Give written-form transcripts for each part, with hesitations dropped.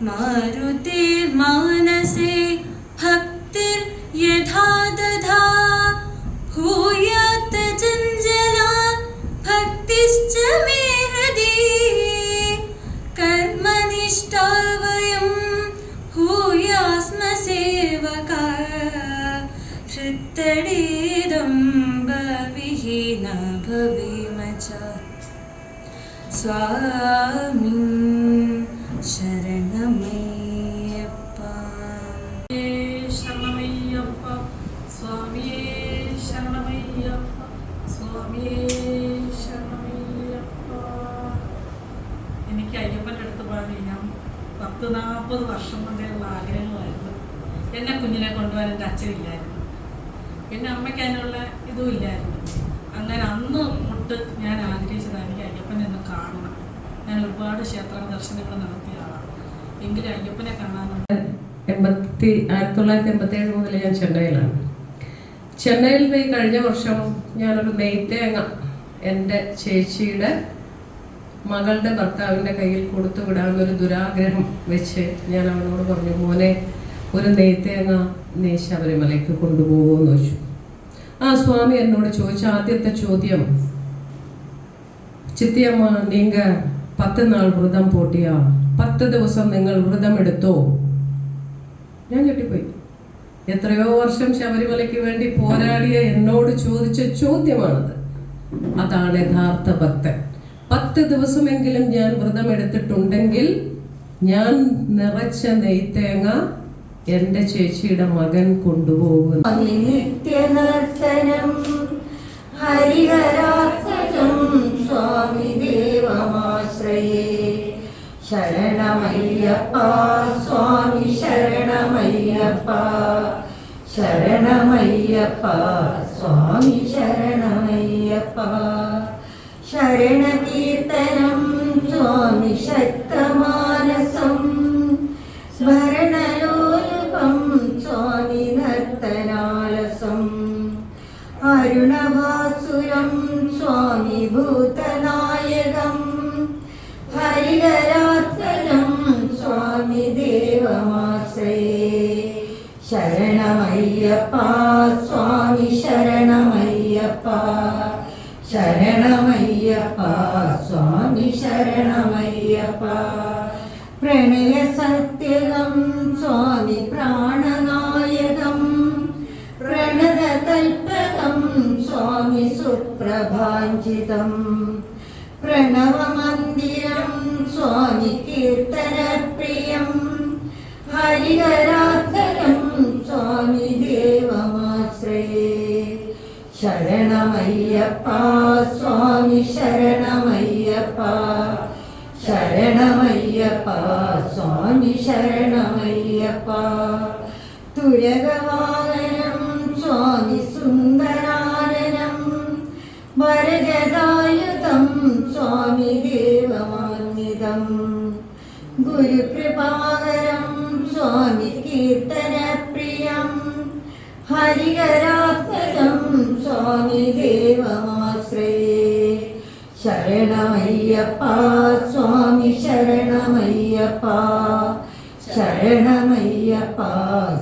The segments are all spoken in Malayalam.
मारुतिर्मानसे भक्तिर्यथा दधा भूयात् जञ्जलात् भक्तिश्च मे हृदि कर्मनिष्ठा वयं भूयास्म सेवका हृत्तडेदम्बविहीन भवेम च स्वामी ശരണമയ്യപ്പ ശരണമയ്യപ്പ സ്വാമിയേ ശരണമയ്യപ്പ സ്വാമിയേ ശരണമയ്യപ്പ. എനിക്ക് അയ്യപ്പൻ്റെ അടുത്ത് പോകാൻ ഞാൻ 40 വർഷം കൊണ്ടുള്ള ആഗ്രഹങ്ങളായിരുന്നു. എന്നെ കുഞ്ഞിനെ കൊണ്ടുപോകാൻ എൻ്റെ അച്ഛനില്ലായിരുന്നു, പിന്നെ അമ്മയ്ക്ക് അതിനുള്ള ഇതും ഇല്ലായിരുന്നു. അങ്ങനെ അന്ന് തൊട്ട് ഞാൻ ആഗ്രഹിച്ചതാണ് എനിക്ക് അയ്യപ്പനെ ഒന്ന് കാണണം. ഞാൻ ഒരുപാട് ക്ഷേത്ര ദർശനങ്ങൾ നടത്തിയ ആളാണ്, എങ്കിലും അയ്യപ്പനെ കാണാനുണ്ട്. 1987 മുതൽ ഞാൻ ചെന്നൈയിലാണ്. ചെന്നൈയിൽ പോയി കഴിഞ്ഞ വർഷം ഞാനൊരു നെയ്ത്തേങ്ങ എൻ്റെ ചേച്ചിയുടെ മകളുടെ ഭർത്താവിൻ്റെ കയ്യിൽ കൊടുത്തു വിടാമെന്നൊരു ദുരാഗ്രഹം വെച്ച് ഞാൻ അവനോട് പറഞ്ഞു, മോനെ ഒരു നെയ്ത്തേങ്ങ നീ ശബരിമലയ്ക്ക് കൊണ്ടുപോകുമെന്ന് വെച്ചു. ആ സ്വാമി എന്നോട് ചോദിച്ച ആദ്യത്തെ ചോദ്യം, ചിത്തിയമ്മ നീങ്ക 10 നാൾ വ്രതം പോട്ടിയാ, 10 ദിവസം നിങ്ങൾ വ്രതം എടുത്തോ? ഞാൻ ഞെട്ടിപ്പോയി. എത്രയോ വർഷം ശബരിമലയ്ക്ക് വേണ്ടി പോരാടിയ എന്നോട് ചോദിച്ച ചോദ്യമാണത്. അതാണ് യഥാർത്ഥ ഭക്തൻ. 10 ദിവസമെങ്കിലും ഞാൻ വ്രതം എടുത്തിട്ടുണ്ടെങ്കിൽ ഞാൻ നിറച്ച നെയ്ത്തേങ്ങ എൻ്റെ ചേച്ചിയുടെ മകൻ കൊണ്ടുപോകുന്നു. നിത്യനർത്തനം ഹരിഹരാത്മജം സ്വാമി ദേവമാശ്രയേ ശരണമയ്യപ്പ സ്വാമി ശരണമയ്യപ്പ ശരണമയ്യപ്പ സ്വാമി ശരണമയ്യപ്പ ശരണകീർത്തനം സ്വാമി ശക്തമാനസം സ്മരണലോലുപം സ്വാമി നർത്തനാലസം അരുണഭാസുരം സ്വാമി ഭൂതനായകം ഹരിഹരാത്മജം സ്വാമി ദേവമാശ്രയേ ശരണമയ്യപ്പ സ്വാമി ശരണമയ്യപ്പ ശരണമയ്യപ്പ സ്വാമി ശരണമയ്യപ്പ പ്രണയ സത്യകം സ്വാമി പ്രാണനായകം പ്രണതകൽപകം സ്വാമി സുപ്രഭാഞ്ചിതം പ്രണവമന്ദിരം സ്വാമി കീർത്തനപ്രിയം ഹരിഹരാത്മജം സ്വാമി ദേവമാശ്രയേ ശരണമയ്യപ്പ സ്വാമി ശരണമയ്യപ്പ ശരണമയ്യപ്പ സ്വാമി ശരണമയ്യപ്പ തുരകവാഹനം സ്വാമി സുന്ദരാനനം വരദായുധം സ്വാമി ദേവമാന്വിതം ഗുരുകൃപാകരം സ്വാമി കീർത്തനപ്രിയം ഹരിഹരാത്മജം സ്വാമി ദേവമാശ്രയേ ശരണമയ്യപ്പ സ്വാമി ശരണമയ്യപ്പ ശരണമയ്യപ്പ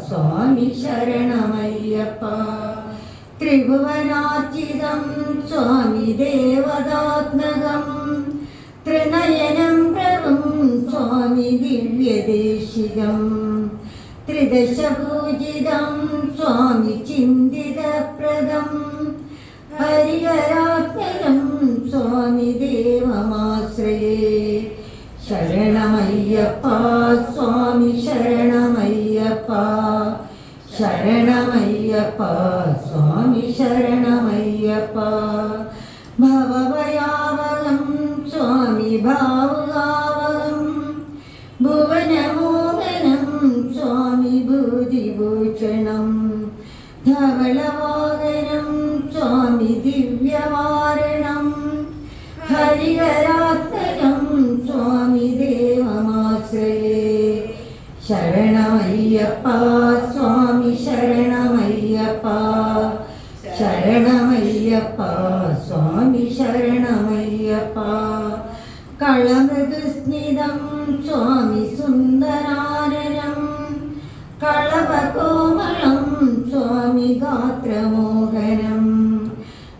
സ്വാമി ശരണമയ്യപ്പ ത്രിഭുവനാർച്ചിതം സ്വാമി ദേവതാത്മകം ത്രിനയനം പ്രഭം സ്വാമി ദിവ്യദേശികം ത്രിദശപൂജിതം സ്വാമി ചിന്തിതപ്രദം ഹരിഹരാത്മജം സ്വാമി ദേവമാശ്രയേ ശരണമയ്യപ്പ സ്വാമി ശരണമയ്യപ്പ ശരണമയ്യപ്പ സ്വാമി ശരണമയ്യപ്പ ഭവഭയാവഹം സ്വാമി ഭാവുകാവഹം ഭുവനമോഹനം സ്വാമി ഭൂതിഭൂഷണം ധവളവാഹനം സ്വാമി ദിവ്യവാരണം ഹരിഹരാത്മജം സ്വാമി ദേവമാശ്രയേ ശരണമയ്യപ്പ സ്വാമി ശരണമയ്യപ്പ ശരണമയ്യപ്പ സ്വാമി ശരണമയ്യപ്പ കളമൃദുസ്മിതം സ്വാമി സുന്ദരാനനം കളവകോമളം സ്വാമി ഗാത്രമോഹനം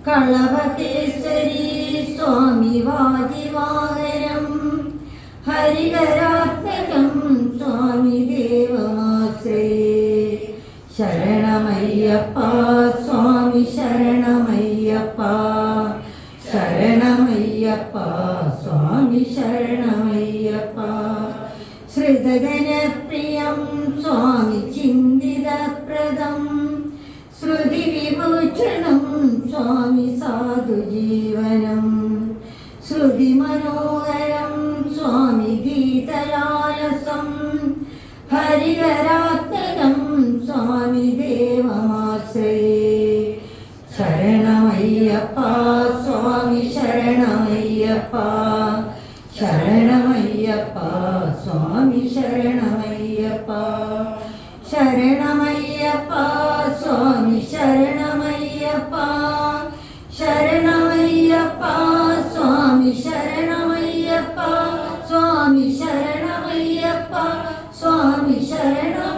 കളവകേസരി സ്വാമി വാജിവാഹനം ഹരിഹരാത്മകം സ്വാമി ദേവമാശ്രയേ ശരണമയ്യപ്പ സ്വാമി ശരണമയ്യപ്പ ശരണമയ്യപ്പ സ്വാമി ശരണമയ്യപ്പ ശ്രുതഗണപ്രിയം സ്വാമി ചിന്തിതപ്രദം ശ്രുതിവിഭൂഷണം സ്വാമി സാധുജീവനം ശ്രുതിമനോഹരം സ്വാമി ഗീതലാലസം ഹരിഹരാത്മകം സ്വാമി ദേവമാശ്രയേ ശരണമയ്യപ്പ സ്വാമി ശരണമയ്യപ്പ ശരണമയ്യപ്പ സ്വാമി ശരണമയ്യപ്പ ശരണമയ്യപ്പ സ്വാമി ശരണമയ്യപ്പ ശരണമയ്യപ്പ സ്വാമി ശരണമയ്യപ്പ സ്വാമി ശരണമയ്യപ്പ സ്വാമി ശരണ